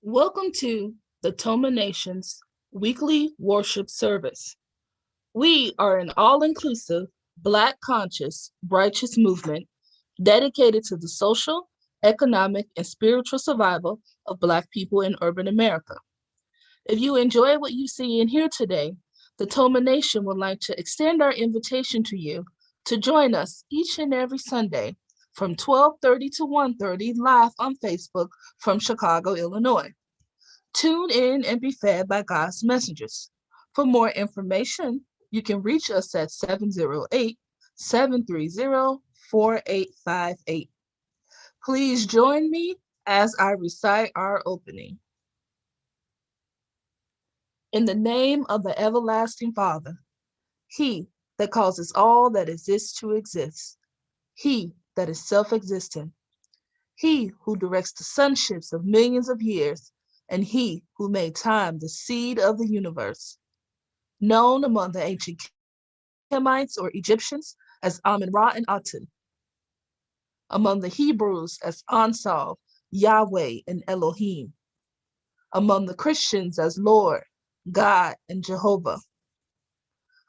Welcome to the Toma Nation's weekly worship service. We are an all-inclusive, Black conscious, righteous movement dedicated to the social, economic, and spiritual survival of Black people in urban America. If you enjoy what you see and hear today, the Toma Nation would like to extend our invitation to you to join us each and every Sunday from 12:30 to 1:30 live on Facebook from Chicago, Illinois. Tune in and be fed by God's messengers. For more information, you can reach us at 708-730-4858. Please join me as I recite our opening. In the name of the everlasting Father, He that causes all that exists to exist, He that is self-existent, He who directs the sunships of millions of years, and He who made time the seed of the universe, known among the ancient Hamites or Egyptians as Amun-Ra and Aten, among the Hebrews as Ansal, Yahweh, and Elohim, among the Christians as Lord, God, and Jehovah,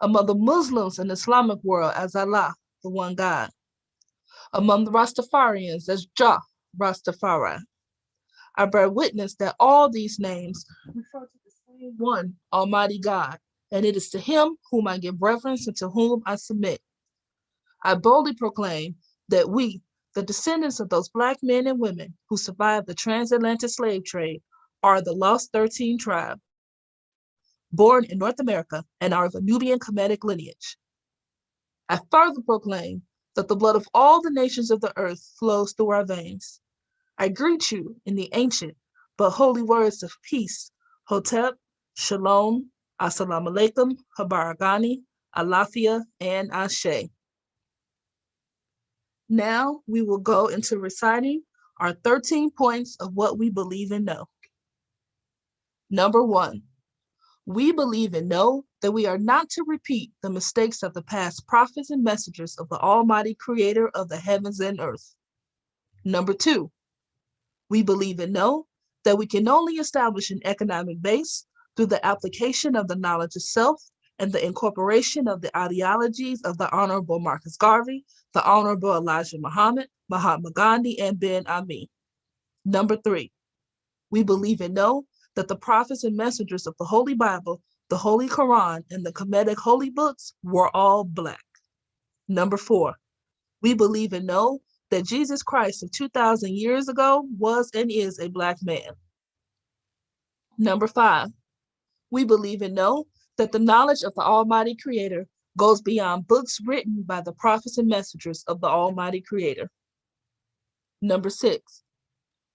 among the Muslims and Islamic world as Allah, the one God, among the Rastafarians as Jah, Rastafari. I bear witness that all these names refer to the same one, Almighty God, and it is to Him whom I give reverence and to whom I submit. I boldly proclaim that we, the descendants of those Black men and women who survived the transatlantic slave trade, are the lost 13 tribe, born in North America and are of a Nubian Kemetic lineage. I further proclaim that the blood of all the nations of the earth flows through our veins. I greet you in the ancient but holy words of peace, Hotep, Shalom, Assalamu alaikum, Habaragani, Alafia, and Ashe. Now we will go into reciting our 13 points of what we believe and know. Number 1, we believe and know that we are not to repeat the mistakes of the past prophets and messengers of the Almighty Creator of the heavens and earth. Number 2, we believe and know that we can only establish an economic base through the application of the knowledge of self and the incorporation of the ideologies of the Honorable Marcus Garvey, the Honorable Elijah Muhammad, Mahatma Gandhi, and Ben Ami. Number 3, we believe and know that the prophets and messengers of the Holy Bible, the Holy Quran, and the Kemetic holy books were all Black. Number 4, we believe and know that Jesus Christ of 2,000 years ago was and is a Black man. Number 5, we believe and know that the knowledge of the Almighty Creator goes beyond books written by the prophets and messengers of the Almighty Creator. Number 6,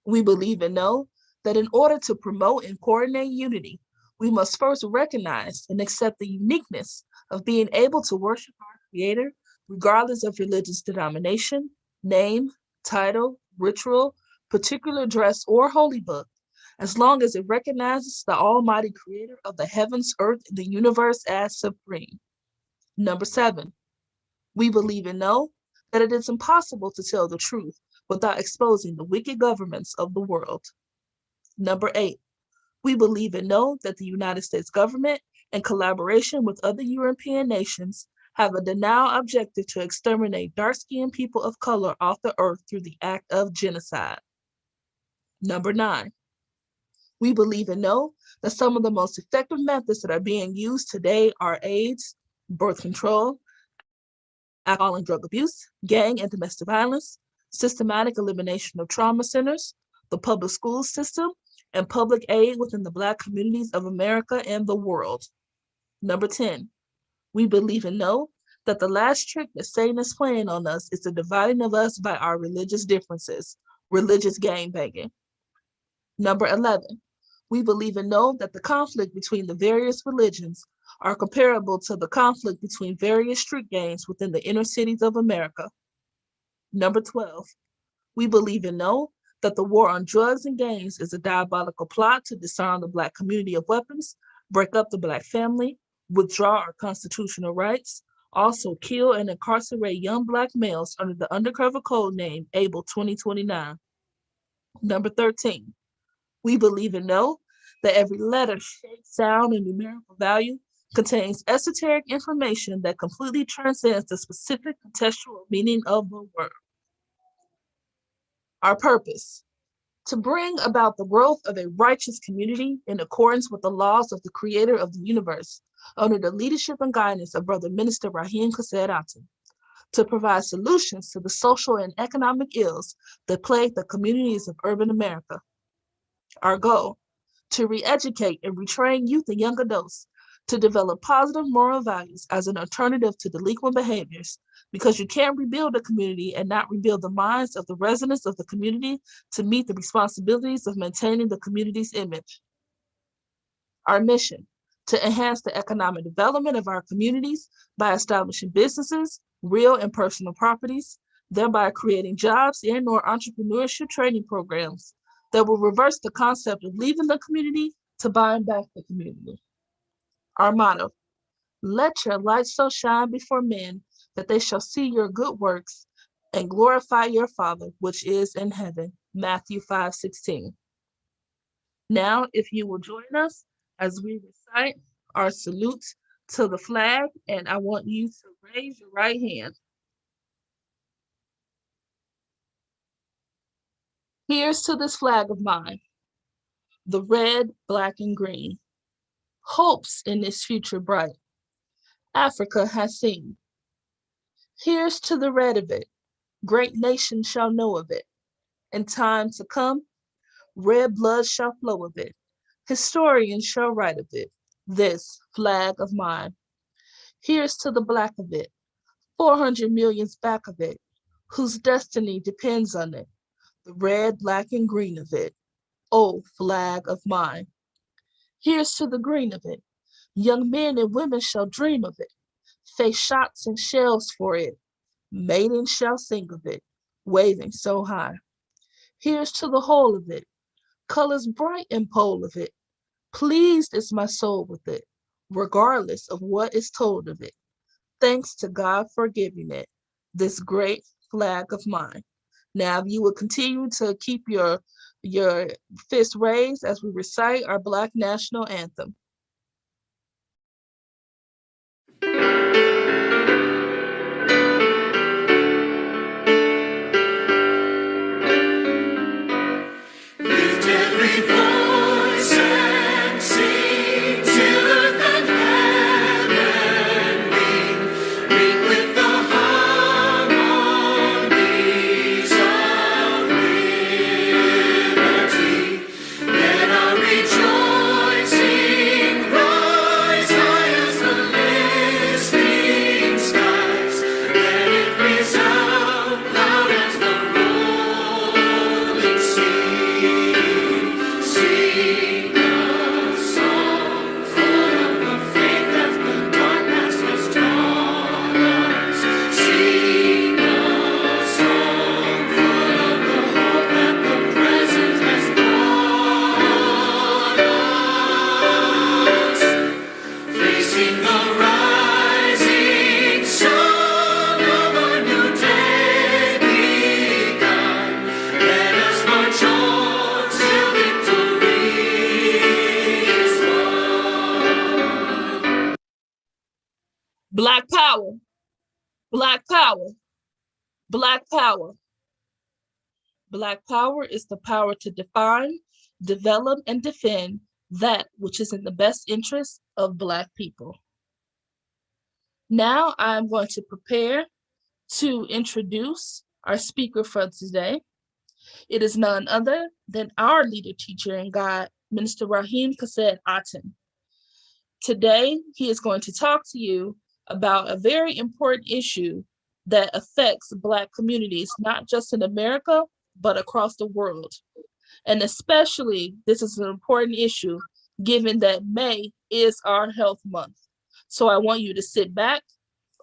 we believe and know that in order to promote and coordinate unity, we must first recognize and accept the uniqueness of being able to worship our Creator regardless of religious denomination, name, title, ritual, particular dress, or holy book, as long as it recognizes the Almighty Creator of the heavens, earth, and the universe as supreme. Number 7, we believe and know that it is impossible to tell the truth without exposing the wicked governments of the world. Number 8, we believe and know that the United States government, in collaboration with other European nations, have a denial objective to exterminate dark-skinned people of color off the earth through the act of genocide. Number 9, we believe and know that some of the most effective methods that are being used today are AIDS, birth control, alcohol and drug abuse, gang and domestic violence, systematic elimination of trauma centers, the public school system, and public aid within the Black communities of America and the world. Number 10, we believe and know that the last trick that Satan is playing on us is the dividing of us by our religious differences, religious gangbanging. Number 11, we believe and know that the conflict between the various religions are comparable to the conflict between various street gangs within the inner cities of America. Number 12, we believe and know that the war on drugs and gangs is a diabolical plot to disarm the Black community of weapons, break up the Black family, withdraw our constitutional rights, also kill and incarcerate young Black males under the undercover code name Able 2029. Number 13, We believe and know that every letter, shape, sound, and numerical value contains esoteric information that completely transcends the specific contextual meaning of the word. Our purpose: to bring about the growth of a righteous community in accordance with the laws of the creator of the universe, under the leadership and guidance of Brother Minister Rahim Kassed, to provide solutions to the social and economic ills that plague the communities of urban America. Our goal: to re-educate and retrain youth and young adults to develop positive moral values as an alternative to delinquent behaviors, because you can't rebuild a community and not rebuild the minds of the residents of the community to meet the responsibilities of maintaining the community's image. Our mission: to enhance the economic development of our communities by establishing businesses, real and personal properties, thereby creating jobs and/or entrepreneurship training programs that will reverse the concept of leaving the community to buying back the community. Our motto: let your light so shine before men that they shall see your good works and glorify your Father which is in heaven. Matthew 5:16. Now, if you will join us as we recite our salute to the flag, and I want you to raise your right hand. Here's to this flag of mine, the red, black, and green. Hopes in this future bright Africa has seen. Here's to the red of it, great nations shall know of it. In time to come, red blood shall flow of it. Historians shall write of it, this flag of mine. Here's to the black of it, 400 millions back of it, whose destiny depends on it, the red, black, and green of it, oh flag of mine. Here's to the green of it, young men and women shall dream of it, face shots and shells for it, maidens shall sing of it, waving so high. Here's to the whole of it, colors bright and pole of it, pleased is my soul with it, regardless of what is told of it. Thanks to God for giving it, this great flag of mine. Now, if you will continue to keep your fist raised as we recite our Black national anthem. Lift every voice and sing till earth and heaven ring with the harmonies of liberty. Let our rejoicing rise high as the listening skies. Let it resound loud as the rolling sea. Sing a song full of the faith that the dark past has taught us. Sing a song full of the hope that the present has brought us. Facing the rising sun of a new day begun, let us march on till victory is won. Black power, black power, black power. Black power is the power to define, develop, and defend that which is in the best interest of Black people. Now I'm going to prepare to introduce our speaker for today. It is none other than our leader, teacher, and guide, Minister Rahim Kassed Aten. Today, he is going to talk to you about a very important issue that affects Black communities, not just in America, but across the world. And especially, this is an important issue given that May is our health month. So I want you to sit back,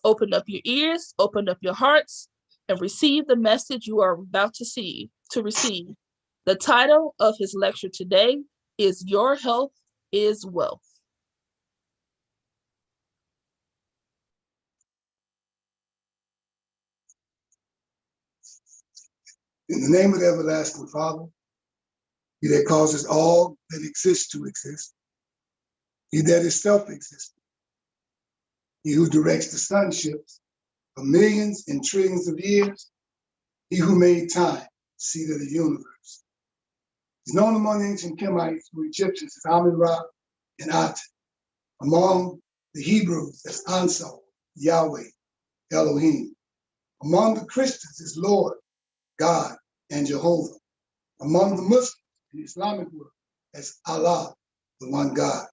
open up your ears, open up your hearts, and receive the message you are about to receive. The title of his lecture today is Your Health is Wealth. In the name of the everlasting Father, He that causes all that exists to exist. He that is self-existent. He who directs the sunships of millions and trillions of years. He who made time, seat of the universe. He's known among the ancient Kemites who Egyptians as Amun-Ra and Aten. Among the Hebrews as Ansel, Yahweh, Elohim. Among the Christians as Lord, God, and Jehovah. Among the Muslims in the Islamic world as Allah, the one God.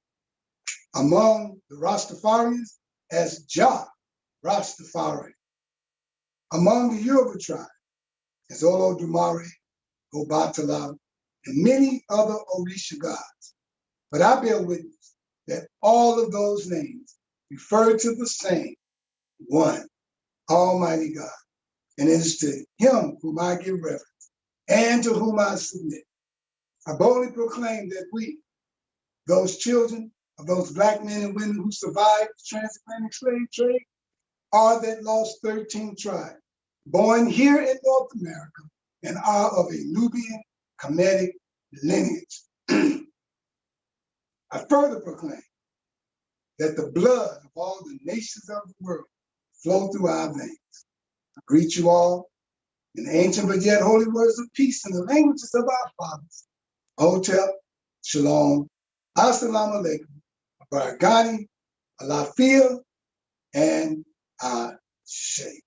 Among the Rastafarians as Jah, Rastafari. Among the Yoruba tribe as Olodumare, Obatala, and many other Orisha gods. But I bear witness that all of those names refer to the same one, Almighty God. And it is to him whom I give reverence and to whom I submit. I boldly proclaim that we, those children of those black men and women who survived the transatlantic slave trade, are that lost 13th tribe, born here in North America and are of a Nubian Kemetic lineage. I further proclaim that the blood of all the nations of the world flow through our veins. I greet you all in ancient but yet holy words of peace in the languages of our fathers. Hotep, Shalom, Assalamu alaikum, Barakani, Alafia, and Ashe.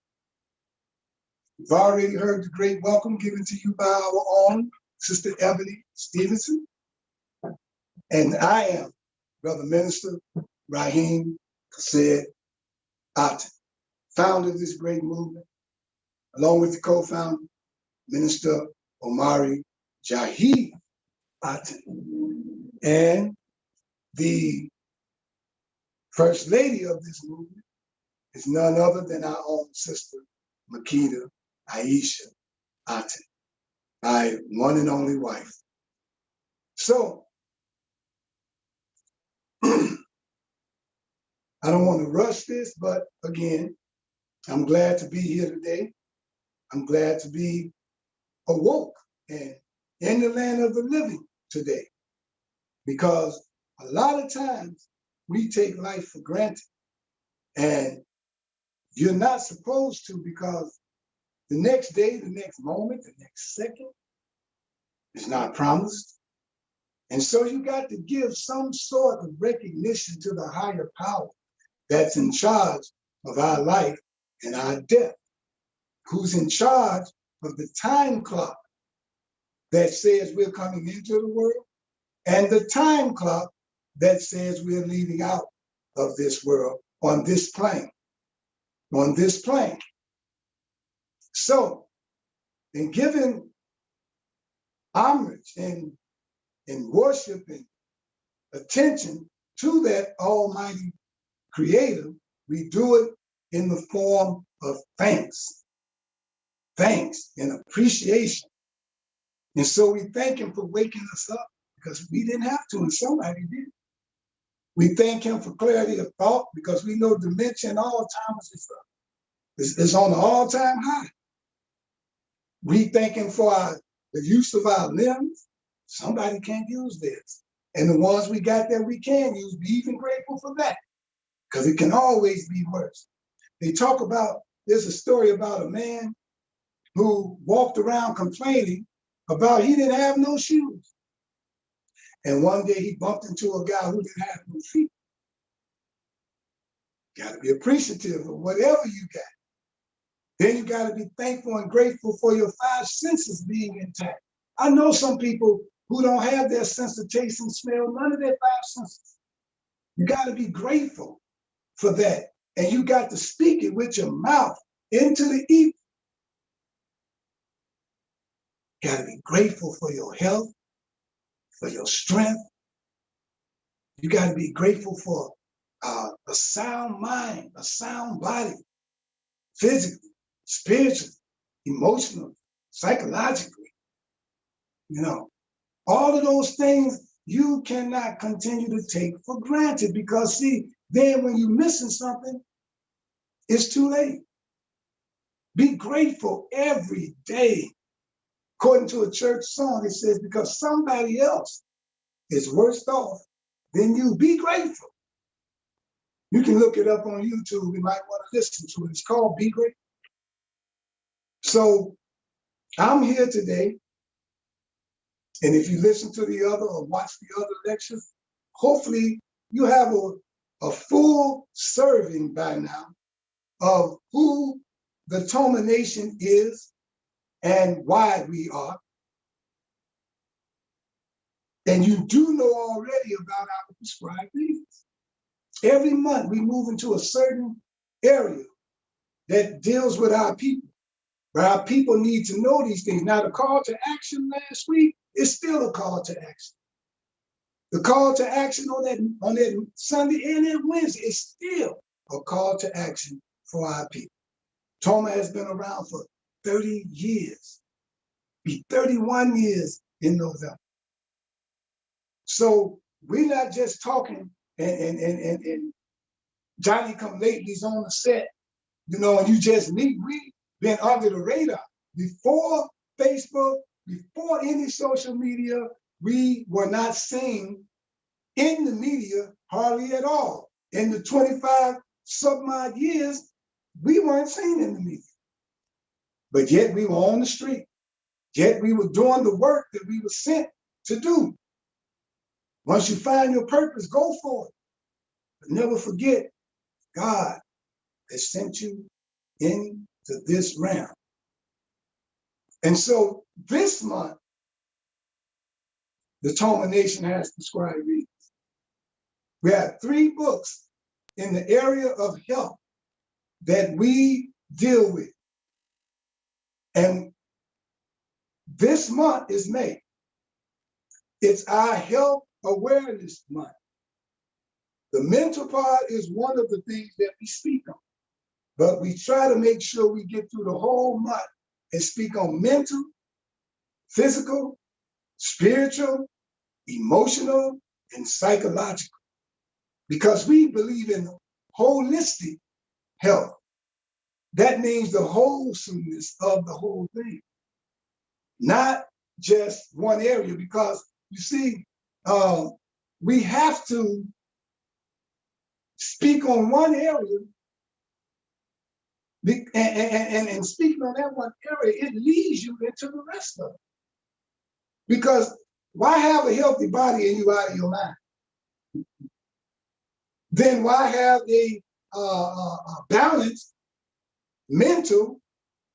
We've already heard the great welcome given to you by our own Sister Ebony Stevenson. And I am Brother Minister Raheem Kased Aten, founder of this great movement, along with the co-founder, Minister Omari Jaheed Aten, and the First Lady of this movement is none other than our own sister, Makeda Aisha Aten, my one and only wife. So, I don't want to rush this, but again, I'm glad to be here today. I'm glad to be awoke and in the land of the living today, because a lot of times we take life for granted, and you're not supposed to, because the next day, the next moment, the next second is not promised. And so you got to give some sort of recognition to the higher power that's in charge of our life and our death, who's in charge of the time clock that says we're coming into the world and the time clock that says we're leaving out of this world on this plane, So, in giving homage and worship and attention to that almighty creator, we do it in the form of thanks and appreciation. And so we thank him for waking us up, because we didn't have to and somebody did. We thank him for clarity of thought, because we know dementia and Alzheimer's is on an all-time high. We thank him for the use of our limbs. Somebody can't use this. And the ones we got that we can use, be even grateful for that, because it can always be worse. They talk about, there's a story about a man who walked around complaining about he didn't have no shoes. And one day he bumped into a guy who didn't have no feet. Got to be appreciative of whatever you got. Then you got to be thankful and grateful for your five senses being intact. I know some people who don't have their sense of taste and smell, none of their five senses. You got to be grateful for that. And you got to speak it with your mouth into the ether. You got to be grateful for your health, for your strength. You got to be grateful for a sound mind, a sound body, physically, spiritually, emotionally, psychologically. You know, all of those things you cannot continue to take for granted, because see, then when you're missing something, it's too late. Be grateful every day. According to a church song, it says, because somebody else is worse off than you, be grateful. You can look it up on YouTube. You might want to listen to it. It's called Be Grateful. So I'm here today, and if you listen to the other or watch the other lectures, hopefully you have a full serving by now of who the Toma Nation is and why we are. And you do know already about our prescribed readings. Every month we move into a certain area that deals with our people, where our people need to know these things. Now, the call to action last week is still a call to action. The call to action on that Sunday and that Wednesday is still a call to action for our people. Toma has been around for 30 years. Be 31 years in November. So we're not just talking and Johnny come latelys on the set, and you just meet. We've been under the radar. Before Facebook, before any social media, we were not seen in the media hardly at all. In the 25 some odd years, we weren't seen in the media. But yet we were on the street. Yet we were doing the work that we were sent to do. Once you find your purpose, go for it. But never forget, God has sent you into this realm. And so this month, the Toma Nation has prescribed readings. We have 3 books in the area of health that we deal with. And this month is May. It's our health awareness month. The mental part is one of the things that we speak on, but we try to make sure we get through the whole month and speak on mental, physical, spiritual, emotional, and psychological, because we believe in holistic health. That means the wholesomeness of the whole thing, not just one area, because you see, we have to speak on one area, and speaking on that one area, it leads you into the rest of it. Because why have a healthy body and you out of your mind? Then why have a balanced mental,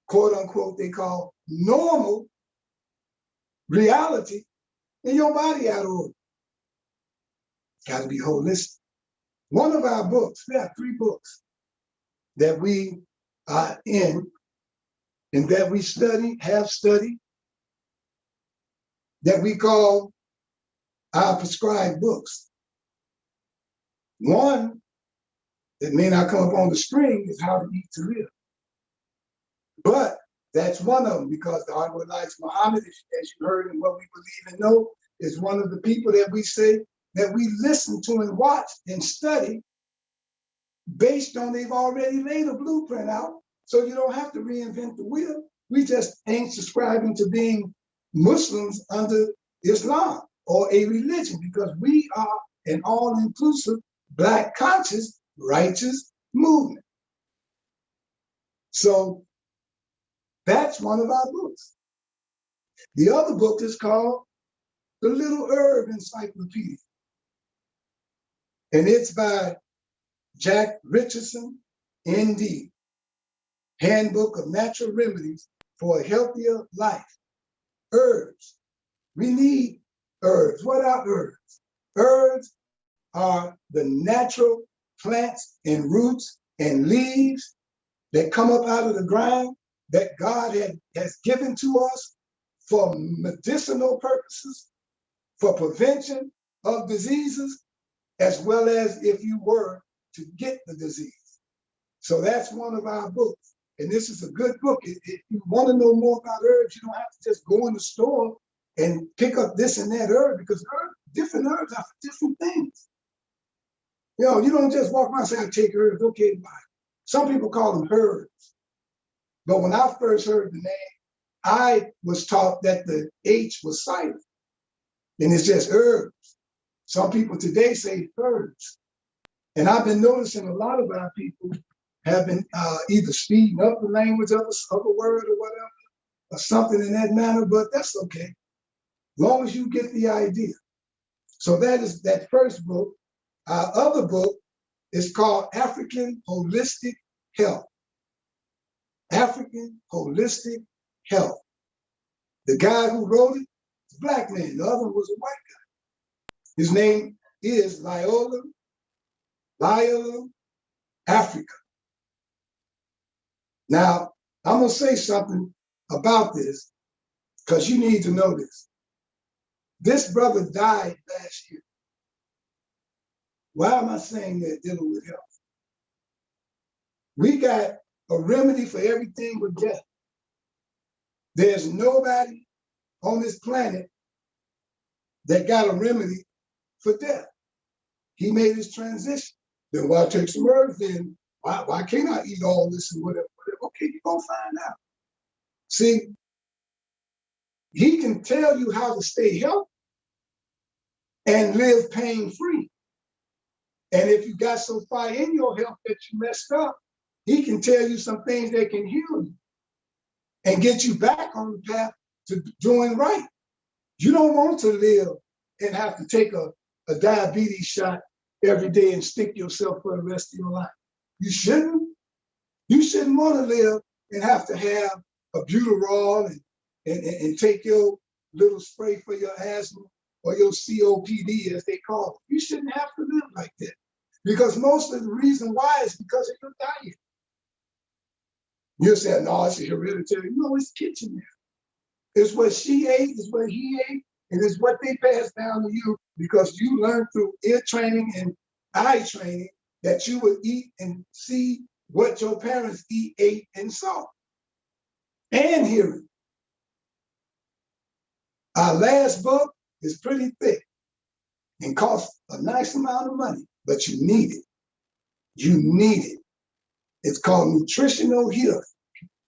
quote unquote, they call normal reality, and your body out of order? Got to be holistic. One of our books, we have 3 books that we are in and that we have studied, that we call our prescribed books. One that may not come up on the screen is How to Eat to Live. But that's one of them, because the Honorable Elijah Muhammad, as you heard, and what we believe and know, is one of the people that we say that we listen to and watch and study based on they've already laid a blueprint out. So you don't have to reinvent the wheel. We just ain't subscribing to being Muslims under Islam or a religion, because we are an all-inclusive, Black conscious, righteous movement. So that's one of our books. The other book is called The Little Herb Encyclopedia. And it's by Jack Richardson, ND, Handbook of Natural Remedies for a Healthier Life. Herbs. We need herbs. What are herbs? Herbs are the natural plants and roots and leaves that come up out of the ground that God has given to us for medicinal purposes, for prevention of diseases, as well as if you were to get the disease. So that's one of our books. And this is a good book. If you want to know more about herbs, you don't have to just go in the store and pick up this and that herb, because different herbs are for different things. You don't just walk around and say, I take herbs. Okay, bye. Some people call them herbs. But when I first heard the name, I was taught that the H was silent, and it's just herbs. Some people today say herbs. And I've been noticing a lot of our people have been either speeding up the language of a word or whatever, or something in that manner, but that's okay, long as you get the idea. So that is that first book. Our other book is called African Holistic Health. African Holistic Health. The guy who wrote it is a black man. The other one was a white guy. His name is Loyola Africa. Now, I'm going to say something about this because you need to know this. This brother died last year. Why am I saying that dealing with health? We got a remedy for everything with death. There's nobody on this planet that got a remedy for death. He made his transition. Then why take some herbs then? Why can't I eat all this and whatever? Okay, you're going to find out. See, he can tell you how to stay healthy and live pain-free. And if you got so far in your health that you messed up, he can tell you some things that can heal you and get you back on the path to doing right. You don't want to live and have to take a diabetes shot every day and stick yourself for the rest of your life. You shouldn't. You shouldn't want to live and have to have a Buterol and take your little spray for your asthma or your COPD, as they call it. You shouldn't have to live like that. Because most of the reason why is because of your diet. You're saying, no, it's hereditary. No, it's kitchen there. It's what she ate, it's what he ate, and it's what they passed down to you because you learned through ear training and eye training that you would eat and see what your parents ate, and saw, and hearing. Our last book is pretty thick and costs a nice amount of money, but you need it. You need it. It's called Nutritional Healing.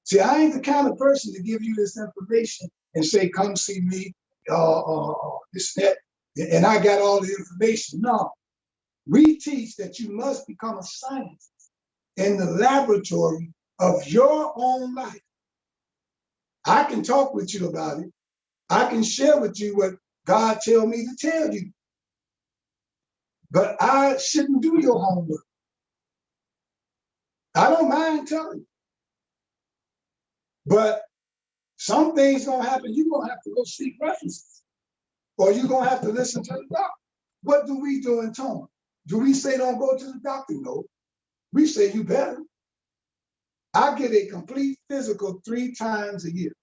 See, I ain't the kind of person to give you this information and say, come see me, this, that, and I got all the information. No, we teach that you must become a scientist in the laboratory of your own life. I can talk with you about it. I can share with you what God tell me to tell you. But I shouldn't do your homework. I don't mind telling you. But some things gonna happen, you're gonna have to go seek references. Or you're gonna have to listen to the doctor. What do we do in Toma? Do we say don't go to the doctor? No. We say you better. I get a complete physical 3 times a year.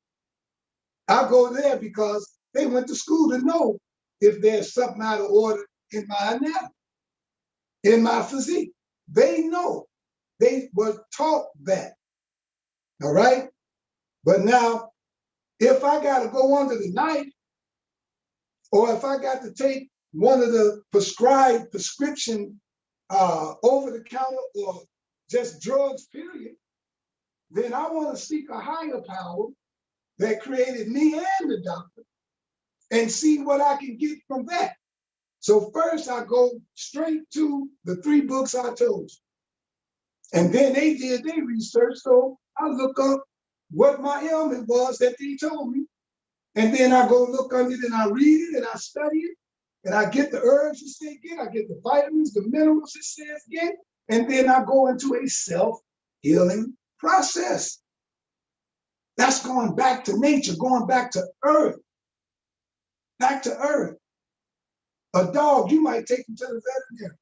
I go there because they went to school to know if there's something out of order in my anatomy, in my physique. They know. They were taught that. All right? But now, if I got to go under the knife, or if I got to take one of the prescribed prescription over the counter or just drugs, period, then I want to seek a higher power that created me and the doctor and see what I can get from that. So first I go straight to the 3 books I told you. And then they did their research, so I look up what my ailment was that they told me. And then I go look under it and I read it and I study it. And I get the herbs it says get, I get the vitamins, the minerals it says get, and then I go into a self-healing process. That's going back to nature, going back to earth. Back to earth. A dog, you might take him to the veterinarian.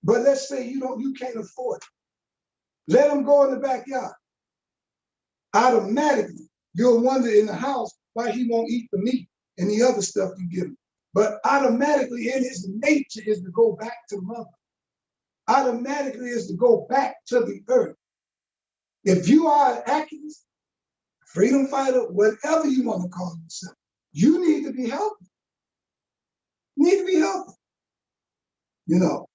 But let's say you can't afford it. Let him go in the backyard. Automatically, you'll wonder in the house why he won't eat the meat and the other stuff you give him. But automatically in his nature is to go back to mother. Automatically is to go back to the earth. If you are an activist, freedom fighter, whatever you want to call yourself, you need to be healthy. You need to be healthy. You know,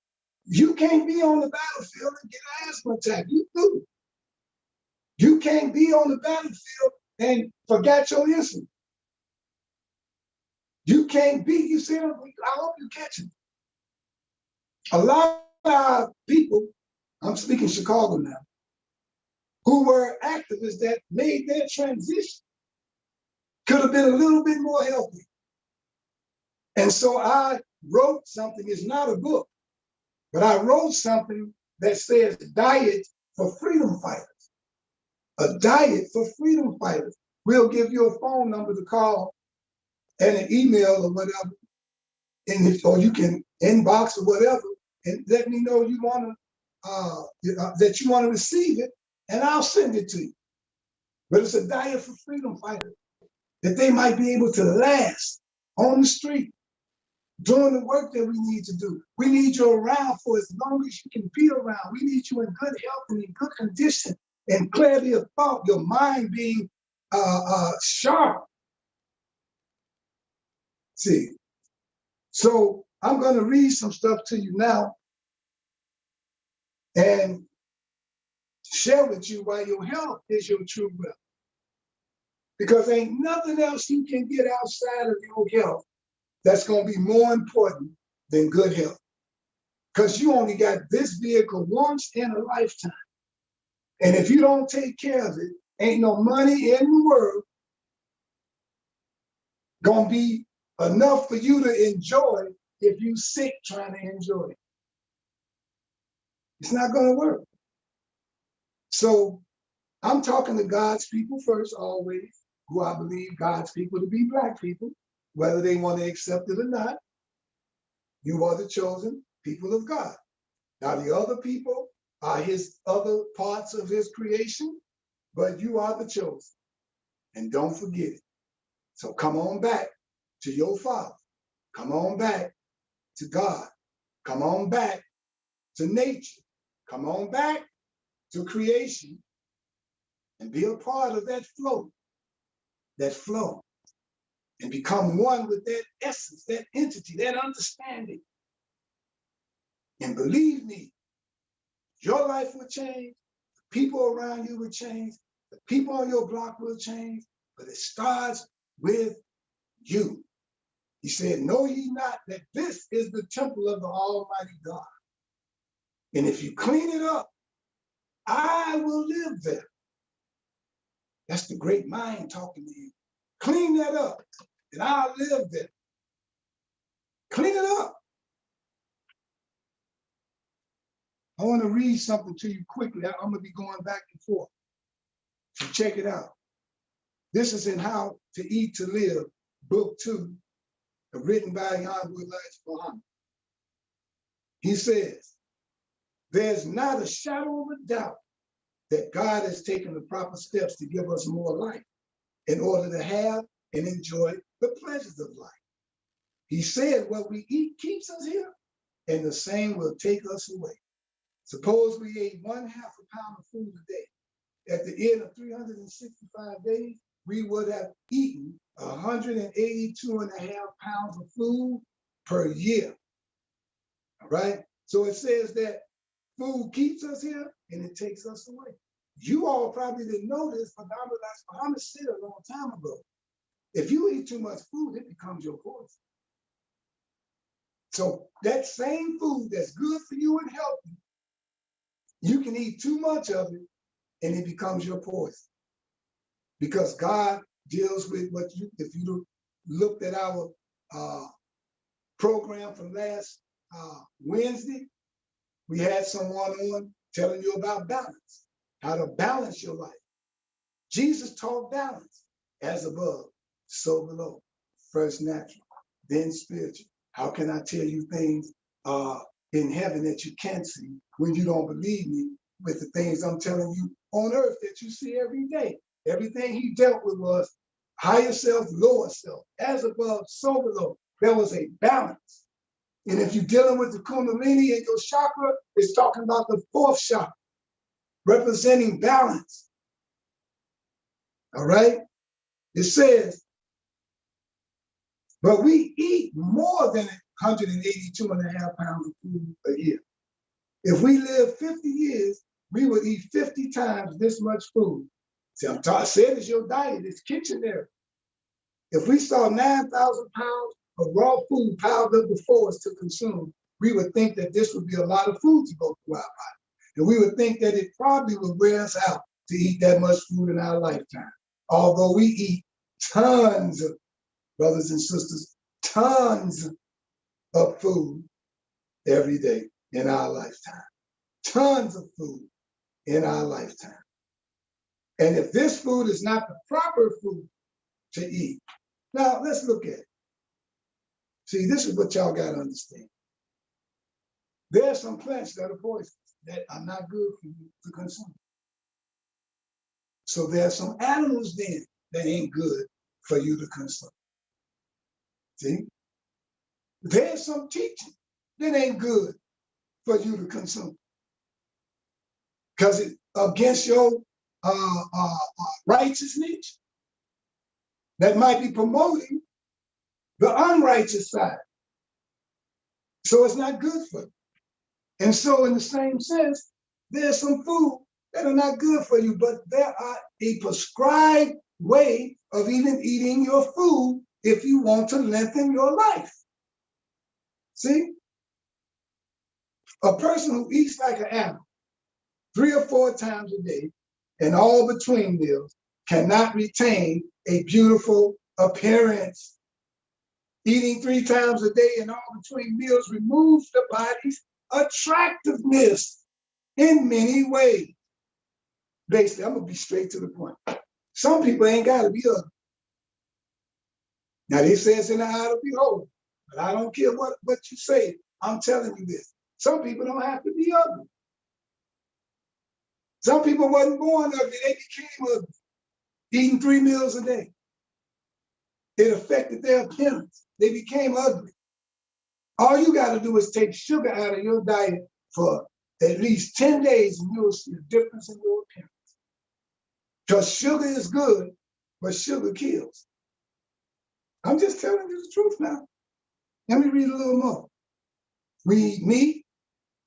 you can't be on the battlefield and get an asthma attack. You do. You can't be on the battlefield and forgot your insulin. You can't beat, you see, I hope you catch it. A lot of people, I'm speaking Chicago now, who were activists that made their transition could have been a little bit more healthy. And so I wrote something, it's not a book, but I wrote something that says diet for freedom fighters. A diet for freedom fighters. We'll give you a phone number to call and an email or whatever, or you can inbox or whatever, and let me know you want to that you want to receive it, and I'll send it to you. But it's a diet for freedom fighters that they might be able to last on the street doing the work that we need to do. We need you around for as long as you can be around. We need you in good health and in good condition and clarity of thought, your mind being sharp. See, so I'm going to read some stuff to you now and share with you why your health is your true wealth. Because ain't nothing else you can get outside of your health that's going to be more important than good health. Because you only got this vehicle once in a lifetime. And if you don't take care of it, ain't no money in the world gonna be enough for you to enjoy if you sick trying to enjoy it. It's not gonna work. So I'm talking to God's people first, always, who I believe God's people to be Black people, whether they want to accept it or not. You are the chosen people of God. Now the other people are his other parts of his creation, but you are the chosen. And don't forget it. So come on back to your Father. Come on back to God. Come on back to nature. Come on back to creation and be a part of that flow, and become one with that essence, that entity, that understanding. And believe me, your life will change, the people around you will change, the people on your block will change, but it starts with you. He said, know ye not that this is the temple of the Almighty God. And if you clean it up, I will live there. That's the great mind talking to you. Clean that up, and I'll live there. Clean it up. I want to read something to you quickly. I'm going to be going back and forth. So check it out. This is in How to Eat to Live, Book 2, written by Yahweh Elijah Muhammad. He says, there's not a shadow of a doubt that God has taken the proper steps to give us more life in order to have and enjoy the pleasures of life. He said what we eat keeps us here, and the same will take us away. Suppose we ate 1/2 a pound of food a day. At the end of 365 days, we would have eaten 182.5 pounds of food per year. All right? So it says that food keeps us here and it takes us away. You all probably didn't know this, but Muhammad said a long time ago, if you eat too much food, it becomes your poison. So that same food that's good for you and healthy, you can eat too much of it and it becomes your poison. Because God deals with what you, if you looked at our program from last Wednesday, we had someone on telling you about balance, how to balance your life. Jesus taught balance, as above, so below. First natural, then spiritual. How can I tell you things in heaven that you can't see when you don't believe me with the things I'm telling you on earth that you see every day? Everything he dealt with was higher self, lower self, as above, so below. There was a balance. And if you're dealing with the Kundalini and your chakra, it's talking about the fourth chakra, representing balance. All right? It says, but we eat more than 182.5 pounds of food a year. If we live 50 years, we would eat 50 times this much food. See, said it's your diet, it's kitchen area. If we saw 9,000 pounds of raw food piled up before us to consume, we would think that this would be a lot of food to go through our body. And we would think that it probably would wear us out to eat that much food in our lifetime. Although we eat tons of, brothers and sisters, tons of food every day in our lifetime. Tons of food in our lifetime. And if this food is not the proper food to eat, now let's look at it. See, this is what y'all got to understand. There are some plants that are poisonous, that are not good for you to consume. So there are some animals then that ain't good for you to consume. See? There's some teaching that ain't good for you to consume. Because it's against your righteous nature. That might be promoting the unrighteous side. So it's not good for you. And so in the same sense, there's some food that are not good for you, but there are a prescribed way of even eating your food if you want to lengthen your life. See? A person who eats like an animal 3 or 4 times a day and all between meals cannot retain a beautiful appearance. Eating 3 times a day and all between meals removes the body's attractiveness in many ways. Basically, I'm gonna be straight to the point. Some people ain't gotta be ugly. Now they say it's in the eye of the beholder, but I don't care what you say. I'm telling you this. Some people don't have to be ugly. Some people wasn't born ugly, they became ugly, eating 3 meals a day. It affected their appearance. They became ugly. All you got to do is take sugar out of your diet for at least 10 days and you'll see a difference in your appearance. Because sugar is good, but sugar kills. I'm just telling you the truth now. Let me read a little more. We eat meat,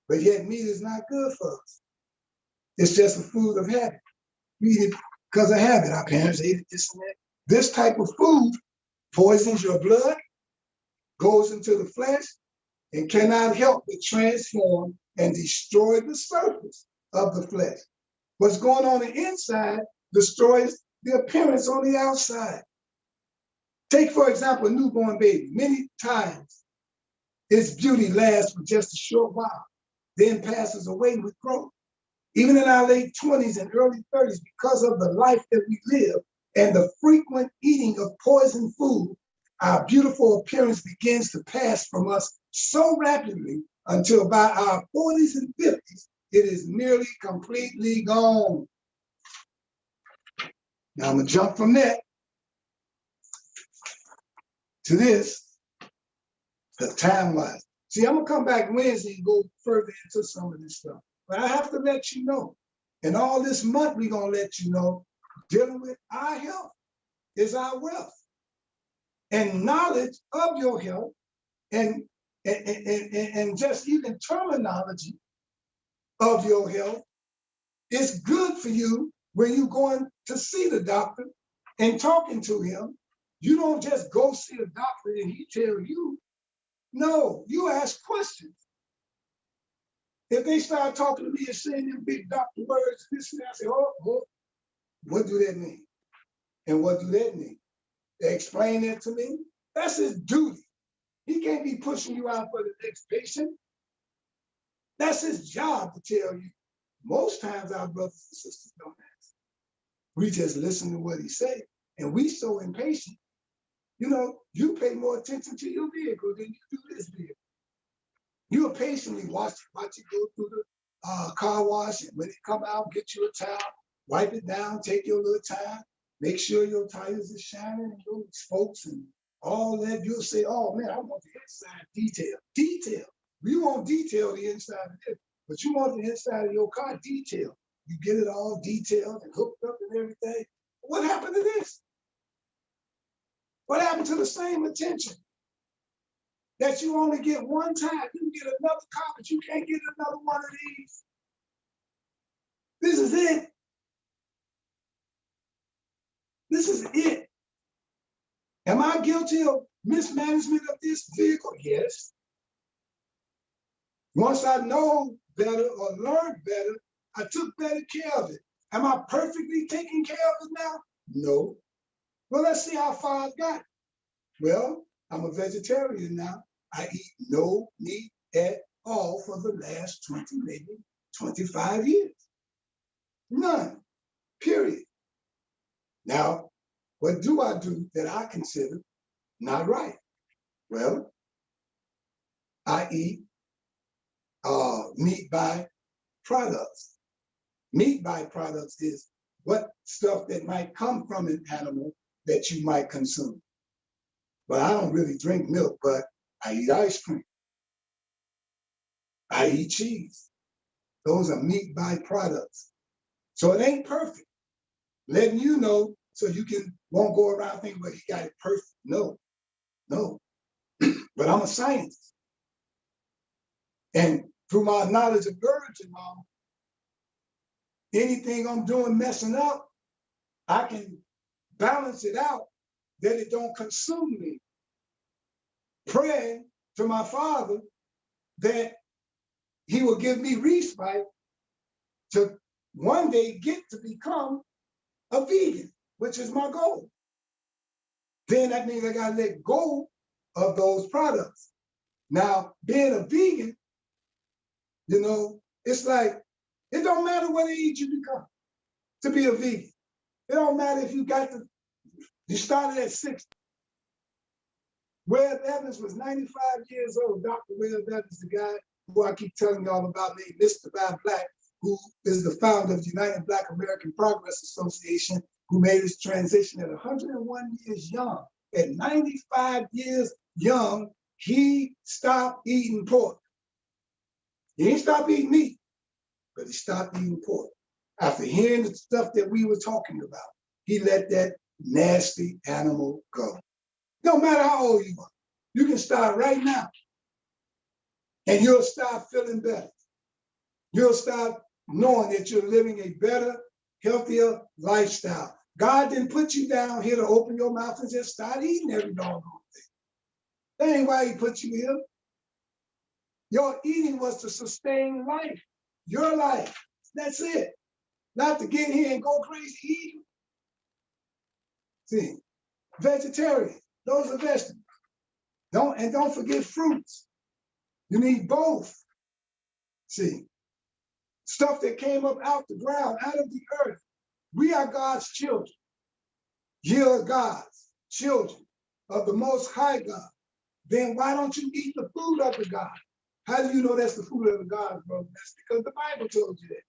but yet meat is not good for us. It's just a food of habit. We eat it because of habit. Our parents ate it, this and that. This type of food poisons your blood, goes into the flesh, and cannot help but transform and destroy the surface of the flesh. What's going on the inside destroys the appearance on the outside. Take, for example, a newborn baby. Many times, its beauty lasts for just a short while, then passes away with growth. Even in our late 20s and early 30s, because of the life that we live and the frequent eating of poisoned food, our beautiful appearance begins to pass from us so rapidly until by our 40s and 50s, it is nearly completely gone. Now I'm gonna jump from that to this, time-wise. See, I'm gonna come back Wednesday and go further into some of this stuff. But I have to let you know, and all this month we're gonna let you know, dealing with our health is our wealth. And knowledge of your health and just even terminology of your health is good for you when you're going to see the doctor and talking to him. You don't just go see a doctor and he tell you. No, you ask questions. If they start talking to me and saying them big doctor words, this and that, I say, oh, what do that mean? And what do that mean? They explain that to me. That's his duty. He can't be pushing you out for the next patient. That's his job to tell you. Most times our brothers and sisters don't ask. We just listen to what he say. And we so impatient. You know, you pay more attention to your vehicle than you do this vehicle. You'll patiently watch it go through the car wash, and when it come out, get you a towel, wipe it down, take your little time, make sure your tires are shining and your spokes and all that. You'll say, oh man, I want the inside detail. Detail. We won't detail the inside of it, but you want the inside of your car detailed. You get it all detailed and hooked up and everything. What happened to this? What happened to the same attention that you only get one time? You can get another car, but you can't get another one of these. This is it. This is it. Am I guilty of mismanagement of this vehicle? Yes. Once I know better or learned better, I took better care of it. Am I perfectly taking care of it now? No. Well, let's see how far I've got. Well, I'm a vegetarian now. I eat no meat at all for the last 20, maybe 25 years. None, period. Now, what do I do that I consider not right? Well, I eat meat by products. Meat byproducts is what stuff that might come from an animal that you might consume. But I don't really drink milk, but I eat ice cream. I eat cheese. Those are meat byproducts. So it ain't perfect. Letting you know so you won't go around thinking, well, he got it perfect. No, no. But I'm a scientist. And through my knowledge of herbs and all, anything I'm doing messing up, I can balance it out that it don't consume me. Praying to my Father that he will give me respite to one day get to become a vegan, which is my goal. Then that means I gotta let go of those products. Now, being a vegan, it's like, it don't matter what age you become to be a vegan. It don't matter if you started at 60. Webb Evans was 95 years old. Dr. Webb Evans, the guy who I keep telling y'all about, named Mr. By Black, who is the founder of the United Black American Progress Association, who made his transition at 101 years young. At 95 years young, he stopped eating pork. He didn't stop eating meat, but he stopped eating pork. After hearing the stuff that we were talking about, he let that nasty animal go. No matter how old you are, you can start right now and you'll start feeling better. You'll start knowing that you're living a better, healthier lifestyle. God didn't put you down here to open your mouth and just start eating every doggone thing. That ain't why he put you here. Your eating was to sustain life, your life. That's it. Not to get here and go crazy eating. See, vegetarian, those are vegetables. Don't forget fruits. You need both. See, stuff that came up out the ground, out of the earth. We are God's children. You are God's children of the Most High God. Then why don't you eat the food of the God? How do you know that's the food of the God, bro? That's because the Bible told you that.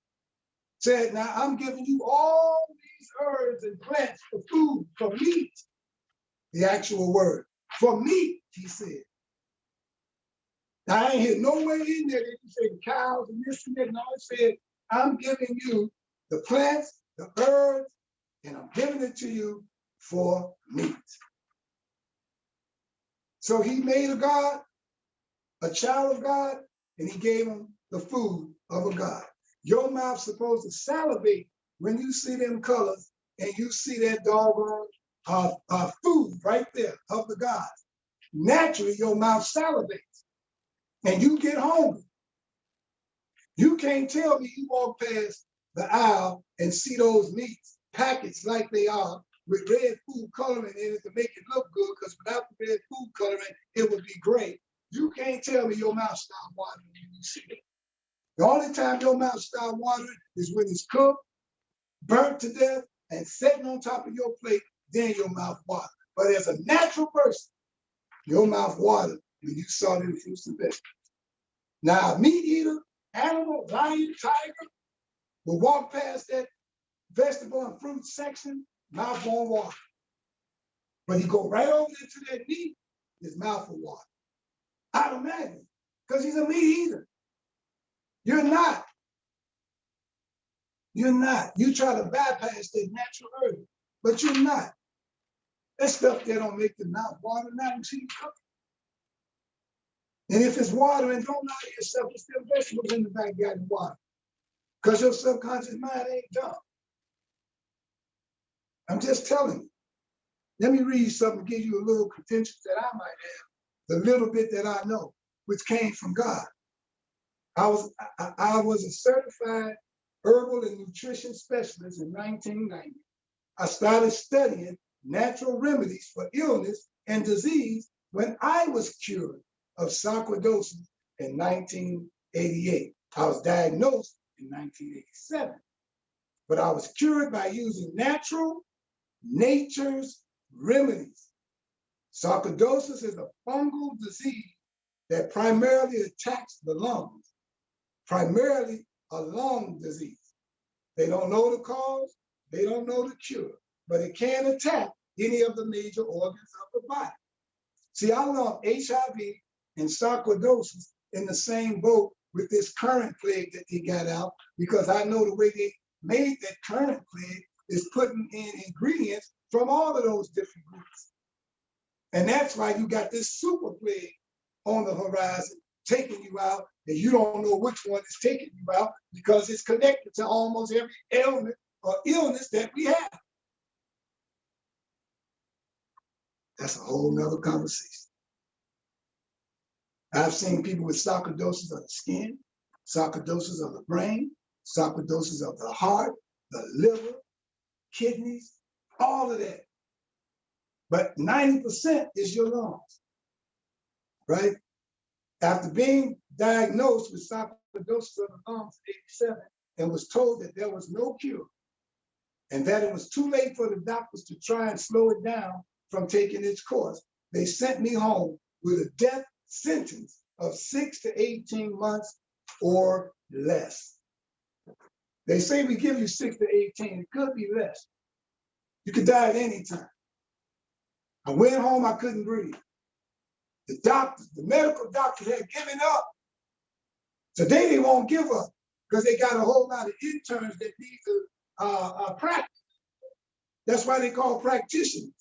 Said, now I'm giving you all these herbs and plants for food, for meat. The actual word. For meat, he said. Now, I ain't hear nowhere in there that you say cows and this and that. And all it said, I'm giving you the plants, the herbs, and I'm giving it to you for meat. So he made a God, a child of God, and he gave him the food of a God. Your mouth's supposed to salivate when you see them colors and you see that doggone food right there of the God. Naturally, your mouth salivates and you get hungry. You can't tell me you walk past the aisle and see those meats packaged like they are with red food coloring in it to make it look good, because without the red food coloring, it would be great. You can't tell me your mouth starts watering when you see it. The only time your mouth starts watering is when it's cooked, burnt to death, and sitting on top of your plate, then your mouth waters. But as a natural person, your mouth watered when you saw them fruits and vegetables. Now, a meat eater, animal, lion, tiger, will walk past that vegetable and fruit section, mouth won't water. But he go right over into that meat, his mouth will water. Automatically, because he's a meat eater. You're not. You're not. You try to bypass that natural herb, but you're not. That stuff that don't make the mouth water, not until you cook it. And if it's water and don't lie to yourself, there's still vegetables in the backyard and water. Because your subconscious mind ain't dumb. I'm just telling you. Let me read something, give you a little credentials that I might have, the little bit that I know, which came from God. I was a certified herbal and nutrition specialist in 1990. I started studying natural remedies for illness and disease when I was cured of sarcoidosis in 1988. I was diagnosed in 1987, but I was cured by using nature's remedies. Sarcoidosis is a fungal disease that primarily attacks the lungs, primarily a lung disease. They don't know the cause, they don't know the cure, but it can attack any of the major organs of the body. See, I lump HIV and sarcoidosis in the same boat with this current plague that they got out, because I know the way they made that current plague is putting in ingredients from all of those different groups. And that's why you got this super plague on the horizon taking you out, and you don't know which one is taking you out because it's connected to almost every ailment or illness that we have. That's a whole nother conversation. I've seen people with sarcoidosis of the skin, sarcoidosis of the brain, sarcoidosis of the heart, the liver, kidneys, all of that. But 90% is your lungs, right? After being diagnosed with sarcoidosis of the lungs in 87 and was told that there was no cure and that it was too late for the doctors to try and slow it down from taking its course, they sent me home with a death sentence of 6 to 18 months or less. They say we give you 6 to 18, it could be less. You could die at any time. I went home, I couldn't breathe. The doctors, the medical doctors had given up. Today they won't give up because they got a whole lot of interns that need to practice. That's why they call practitioners.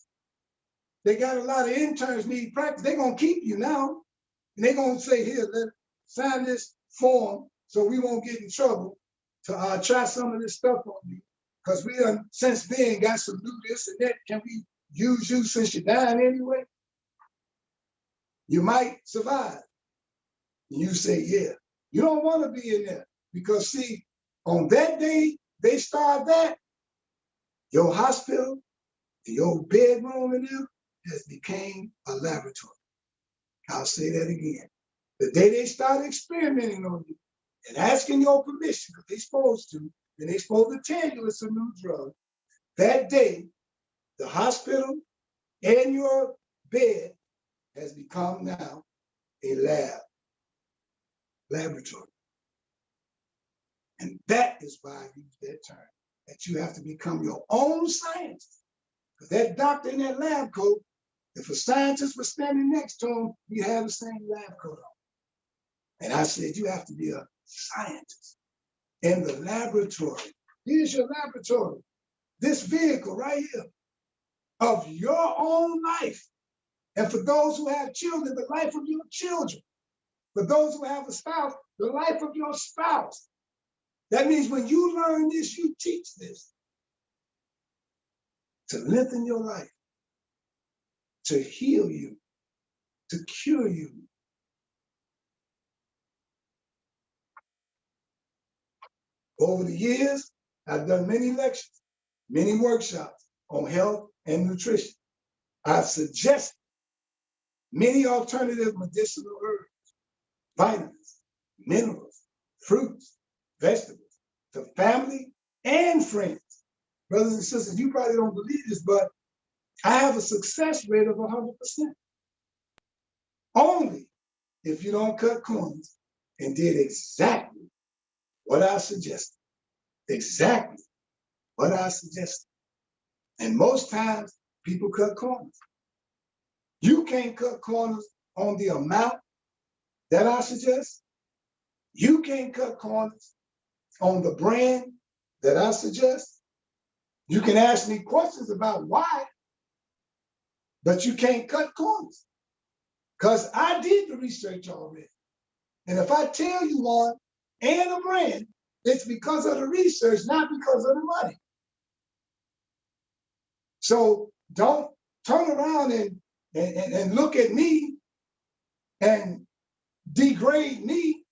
They got a lot of interns need practice. They're gonna keep you now. And they're gonna say, here, sign this form so we won't get in trouble to try some of this stuff on you. Because we done, since then, got some new this and that. Can we use you since you're dying anyway? You might survive. And you say, yeah. You don't want to be in there. Because see, on that day they start that, your hospital, your bedroom in there has became a laboratory. I'll say that again. The day they start experimenting on you and asking your permission, because they're supposed to, and they're supposed to tell you it's a new drug, that day, the hospital and your bed has become now a laboratory. And that is why I use that term, that you have to become your own scientist. Because that doctor in that lab coat, if a scientist was standing next to him, he'd have the same lab coat on. And I said, you have to be a scientist in the laboratory. Here's your laboratory. This vehicle right here of your own life. And for those who have children, the life of your children. For those who have a spouse, the life of your spouse. That means when you learn this, you teach this. To lengthen your life, to heal you, to cure you. Over the years, I've done many lectures, many workshops on health and nutrition. I've suggested many alternative medicinal herbs, vitamins, minerals, fruits, vegetables to family and friends. Brothers and sisters, you probably don't believe this, but I have a success rate of 100%. Only if you don't cut corners and did exactly what I suggested. Exactly what I suggested. And most times, people cut corners. You can't cut corners on the amount that I suggest. You can't cut corners on the brand that I suggest. You can ask me questions about why, but you can't cut corners. Because I did the research already. And if I tell you one and a brand, it's because of the research, not because of the money. So don't turn around and look at me and degrade me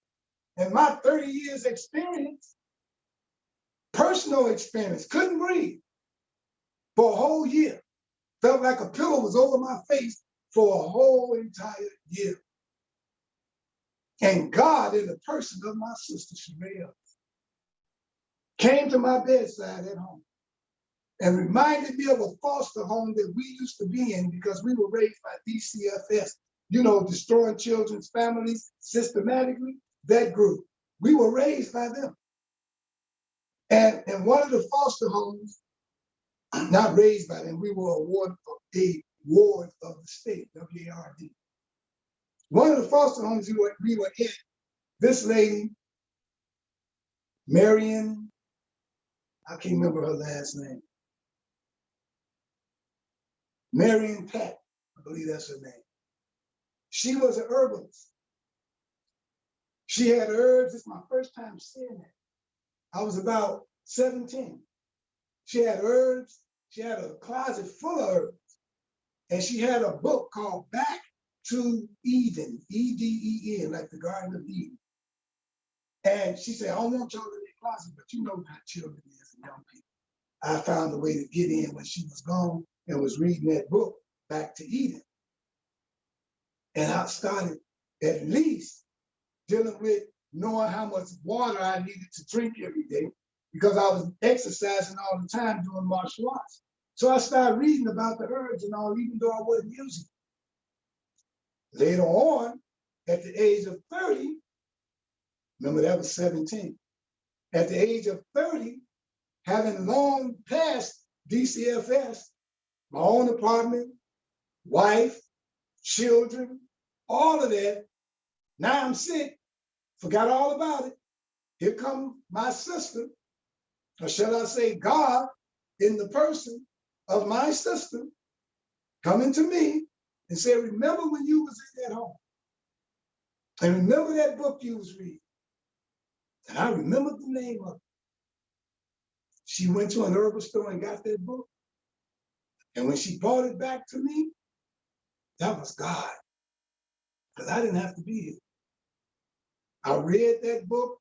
and my 30 years experience, personal experience, couldn't breathe for a whole year. Felt like a pillow was over my face for a whole entire year. And God, in the person of my sister Sherelle, came to my bedside at home and reminded me of a foster home that we used to be in because we were raised by DCFS, you know, destroying children's families systematically, that group. We were raised by them. And in one of the foster homes, not raised by them, we were a ward of the state, WARD. One of the foster homes we were in, this lady, Marion, I can't remember her last name. Marion Pat, I believe that's her name. She was an herbalist. She had herbs. It's my first time seeing that. I was about 17. She had herbs. She had a closet full of herbs. And she had a book called Back to Eden, E-D-E-N, like the Garden of Eden. And she said, I don't want y'all in the closet, but you know how children is and young people. I found a way to get in when she was gone and was reading that book, Back to Eden. And I started at least dealing with knowing how much water I needed to drink every day because I was exercising all the time doing martial arts. So I started reading about the herbs and all, even though I wasn't using it. Later on, at the age of 30, remember that was 17. At the age of 30, having long passed DCFS, my own apartment, wife, children, all of that, now I'm sick, forgot all about it. Here comes my sister, or shall I say God, in the person of my sister, coming to me and say, remember when you was in that home? And remember that book you was reading? And I remembered the name of it. She went to an herbal store and got that book. And when she brought it back to me, that was God. Because I didn't have to be here. I read that book,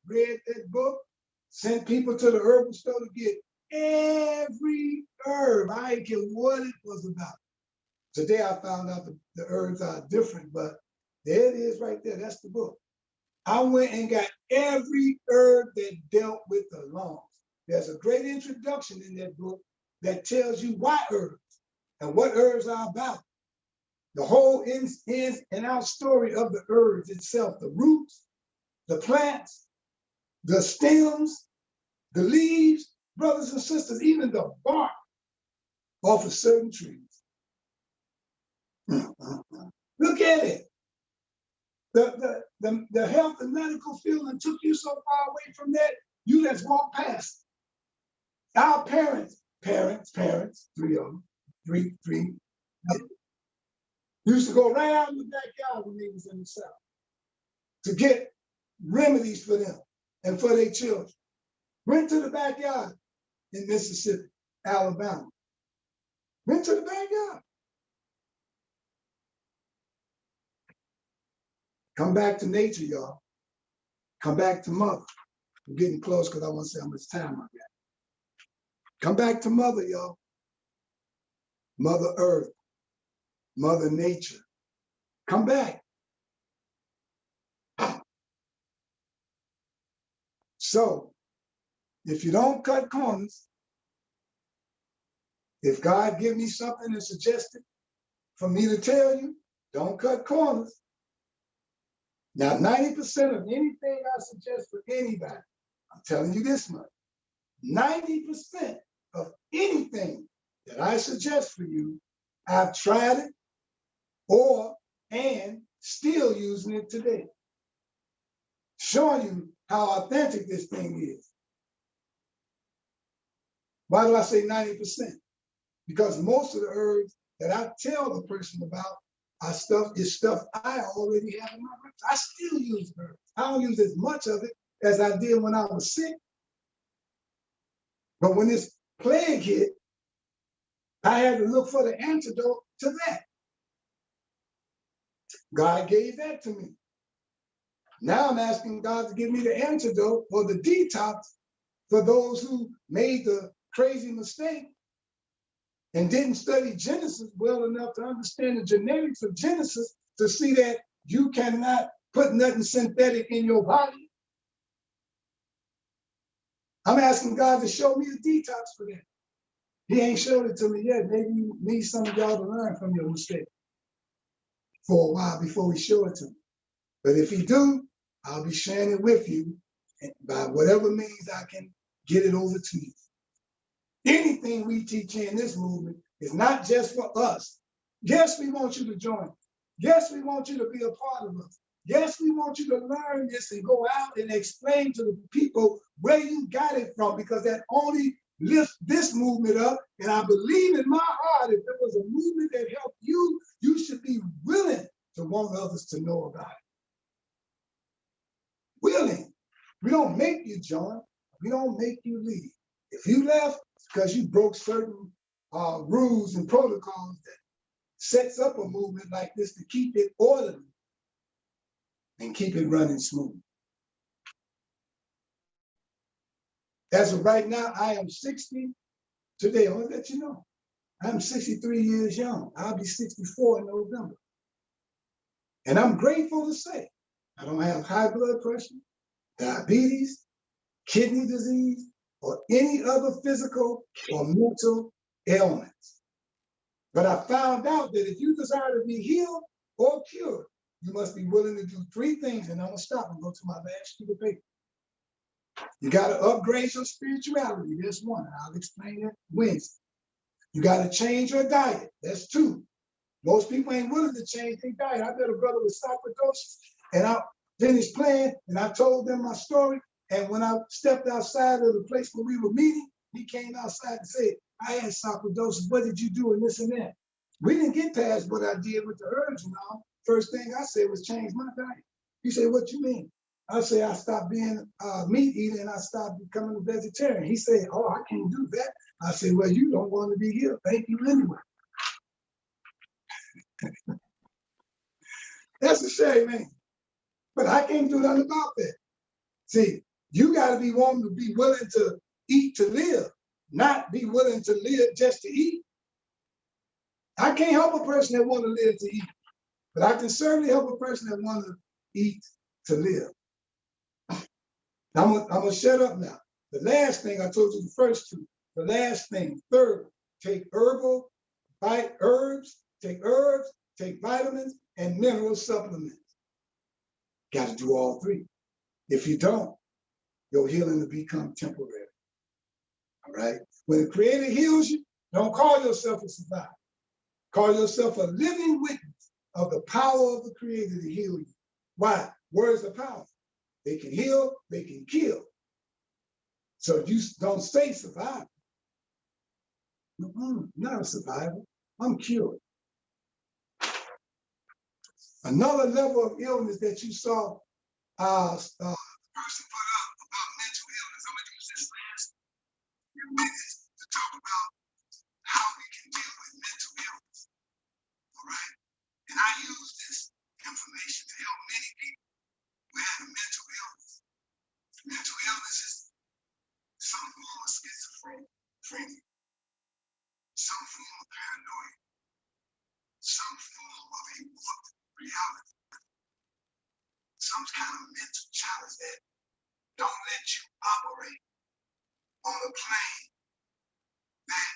sent people to the herbal store to get every herb. I didn't care what it was about. Today I found out the herbs are different, but there it is right there. That's the book. I went and got every herb that dealt with the lungs. There's a great introduction in that book that tells you why herbs and what herbs are about. The whole ins and out story of the herbs itself, the roots, the plants, the stems, the leaves, brothers and sisters, even the bark off of certain trees. Look at it. The health and medical field that took you so far away from that, you just walked past. Our parents, three of them, three, used to go right out in the backyard when they was in the South to get remedies for them and for their children. Went to the backyard in Mississippi, Alabama. Went to the backyard. Come back to nature, y'all. Come back to mother. I'm getting close because I want to see how much time I got. Come back to mother, y'all. Mother Earth, Mother Nature. Come back. So, if you don't cut corners, if God give me something and suggested for me to tell you, don't cut corners. Now, 90% of anything I suggest for anybody, I'm telling you this much, 90% of anything that I suggest for you, I've tried it and still using it today. Showing you how authentic this thing is. Why do I say 90%? Because most of the herbs that I tell the person about is stuff I already have in my herbs. I still use herbs. I don't use as much of it as I did when I was sick. But when this plague hit, I had to look for the antidote to that. God gave that to me. Now I'm asking God to give me the antidote or the detox for those who made the crazy mistake and didn't study Genesis well enough to understand the genetics of Genesis to see that you cannot put nothing synthetic in your body. I'm asking God to show me the detox for that. He ain't showed it to me yet. Maybe you need some of y'all to learn from your mistake for a while before we show it to me. But if he do, I'll be sharing it with you by whatever means I can get it over to you. Anything we teach in this movement is not just for us. Yes, we want you to join. Yes, we want you to be a part of us. Yes, we want you to learn this and go out and explain to the people where you got it from, because that only lifts this movement up. And I believe in my heart, if there was a movement that helped you, you should be willing to want others to know about it. Willing. We don't make you join. We don't make you leave. If you left, it's because you broke certain rules and protocols that sets up a movement like this to keep it orderly and keep it running smooth. As of right now, I am 60 today. I want to let you know, I'm 63 years young. I'll be 64 in November. And I'm grateful to say I don't have high blood pressure, diabetes, kidney disease, or any other physical or mental ailments. But I found out that if you desire to be healed or cured, you must be willing to do three things. And I'm going to stop and go to my last sheet of paper. You got to upgrade your spirituality. That's one. I'll explain that Wednesday. You got to change your diet. That's two. Most people ain't willing to change their diet. I met a brother with sarcoidosis, and I finished playing, and I told them my story. And when I stepped outside of the place where we were meeting, he came outside and said, I had sarcoidosis. What did you do? And this and that. We didn't get past what I did with the herbs and all. First thing I said was change my diet. He said, what you mean? I said, I stopped being a meat eater and I stopped becoming a vegetarian. He said, oh, I can't do that. I said, well, you don't want to be here. Thank you anyway. That's a shame, man. But I can't do nothing about that. See, you got to be wanting to be willing to eat to live, not be willing to live just to eat. I can't help a person that want to live to eat, but I can certainly help a person that want to eat to live. I'm gonna shut up now. The last thing I told you, the first two. The last thing, third, take herbs, take vitamins and mineral supplements. Got to do all three. If you don't, your healing will become temporary. All right? When the Creator heals you, don't call yourself a survivor. Call yourself a living witness of the power of the Creator to heal you. Why? Words are powerful. They can heal, they can kill. So you don't say survivor. Not a survivor. I'm cured. Another level of illness that you saw the person put up about mental illness. I'm going to use this last few minutes to talk about how we can deal with mental illness. All right? And I use this information to help many people who have a mental illness. Mental illness is some form of schizophrenia, some form of paranoia, some form of a warped reality, some kind of mental challenge that don't let you operate on a plane that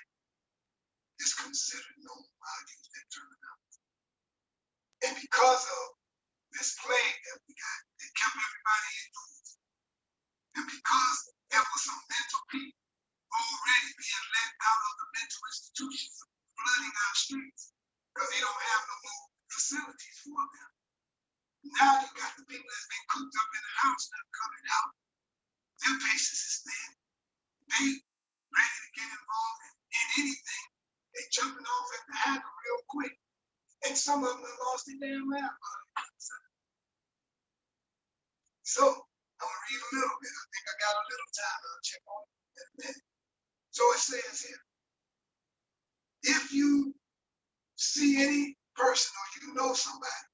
is considered normal. I'll use that terminology. And because of this plague that we got, it kept everybody indoors. And because there was some mental people already being let out of the mental institutions, flooding our streets, because they don't have no more facilities for them. Now you got the people that's been cooped up in the house not coming out. Their patience is thin. They ready to get involved in anything. They jumping off at the handle real quick. And some of them have lost their damn mind. So I'm gonna read a little bit. I think I got a little time. I'll check on it in a minute. So it says here, if you see any person or you know somebody,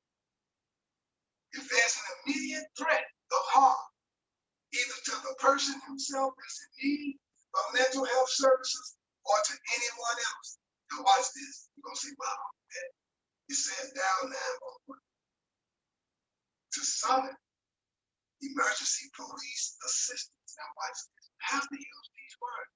if there's an immediate threat of harm, either to the person himself that's in need of mental health services or to anyone else. Now watch this. You're going to say, wow, it says down 911 to summon emergency police assistance. Now watch this. You have to use these words.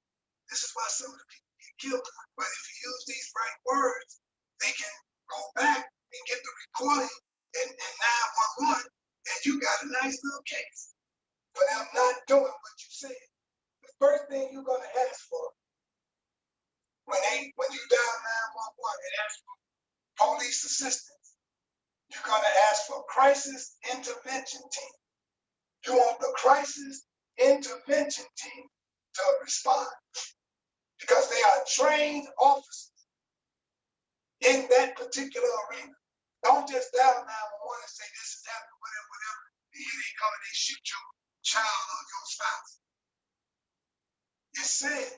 This is why some of the people get killed. But if you use these right words, they can go back and get the recording in 911, and you got a nice little case for them not doing what you said. The first thing you're going to ask for when you dial 911 and ask for police assistance, you're going to ask for crisis intervention team. You want the crisis intervention team to respond because they are trained officers in that particular arena. Don't just dial 911 and say this is happening, whatever, whatever. And here they come and they shoot your child or your spouse. It says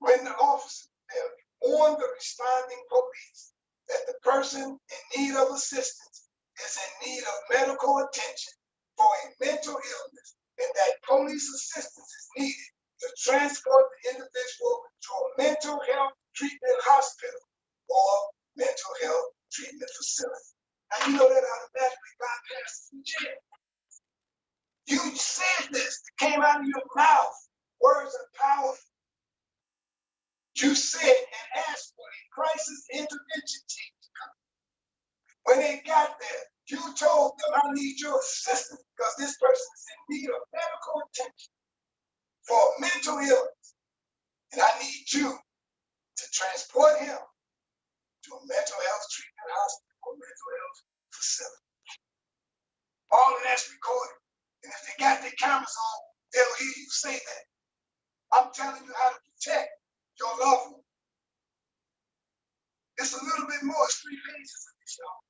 when the officer on the responding police that the person in need of assistance is in need of medical attention for a mental illness and that police assistance is needed to transport the individual to a mental health treatment hospital or mental health treatment facility. Now you know that automatically bypasses the jail. You said this, it came out of your mouth. Words are powerful. You said and asked for a crisis intervention team to come. When they got there, you told them, I need your assistance because this person is in need of medical attention for mental illness. And I need you to transport him to a mental health treatment hospital or mental health facility. All of that's recorded. And if they got their cameras on, they'll hear you say that. I'm telling you how to protect your loved one. It's a little bit more, it's 3 pages of this, y'all.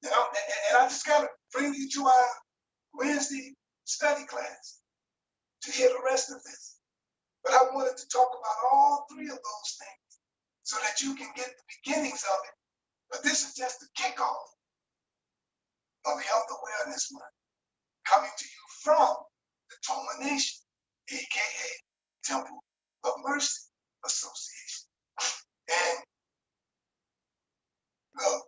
You know, and I just gotta bring you to our Wednesday study class to hear the rest of this. But I wanted to talk about all 3 of those things so that you can get the beginnings of it. But this is just the kickoff of Health Awareness Month, coming to you from the Toma Nation, aka Temple of Mercy Association. And look,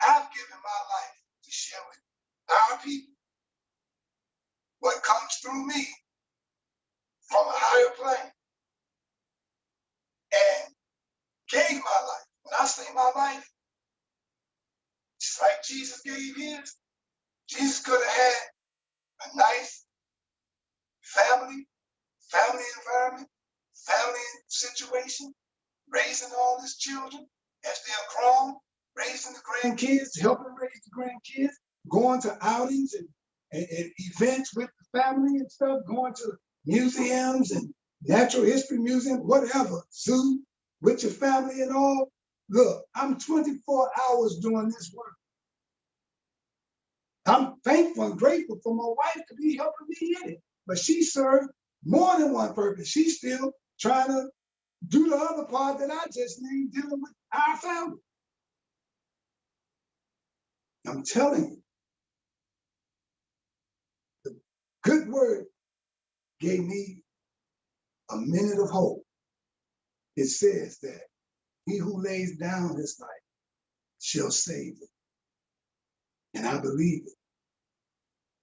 I've given my life to share with our people what comes through me from a higher plane and gave my life. When I say my life, just like Jesus gave his, Jesus could have had a nice family environment, family situation, raising all his children as they're grown, raising the grandkids, helping raise the grandkids, going to outings and events with the family and stuff, going to museums and natural history museums, whatever, zoo with your family and all. Look, I'm 24 hours doing this work. I'm thankful and grateful for my wife to be helping me in it. But she served more than one purpose. She's still trying to do the other part that I just named, dealing with our family. I'm telling you, the good word gave me a minute of hope. It says that he who lays down his life shall save it. And I believe it.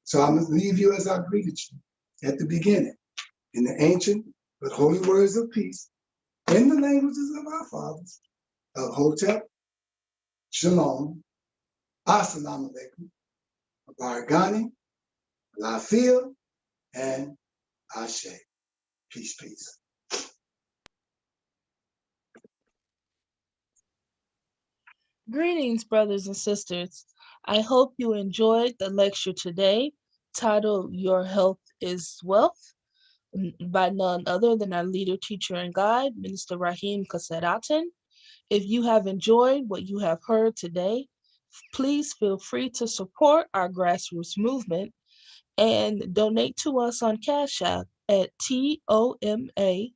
So I'm going to leave you as I greeted you at the beginning, in the ancient but holy words of peace, in the languages of our fathers, of Hotep, Shalom, Assalamu alaikum, Baragani, Lafia, and Ashe. Peace, peace. Greetings, brothers and sisters. I hope you enjoyed the lecture today titled Your Health is Wealth by none other than our leader, teacher, and guide, Minister Rahim Kaseraten. If you have enjoyed what you have heard today, please feel free to support our grassroots movement and donate to us on Cash App at TOMANATION.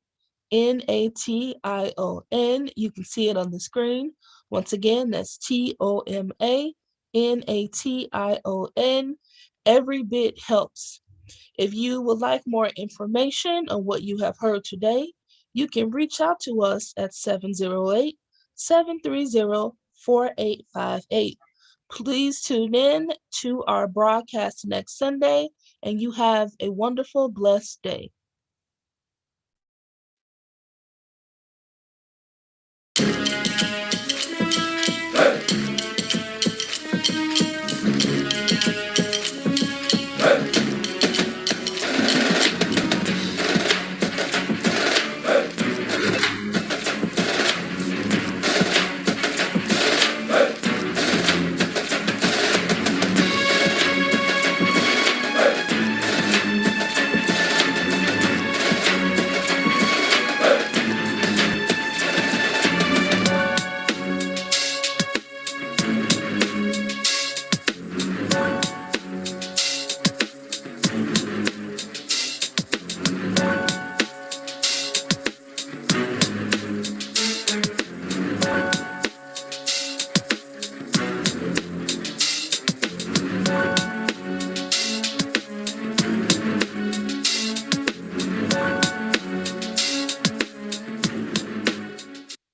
You can see it on the screen. Once again, that's TOMANATION. Every bit helps. If you would like more information on what you have heard today, you can reach out to us at 708-730-4858. Please tune in to our broadcast next Sunday, and you have a wonderful, blessed day.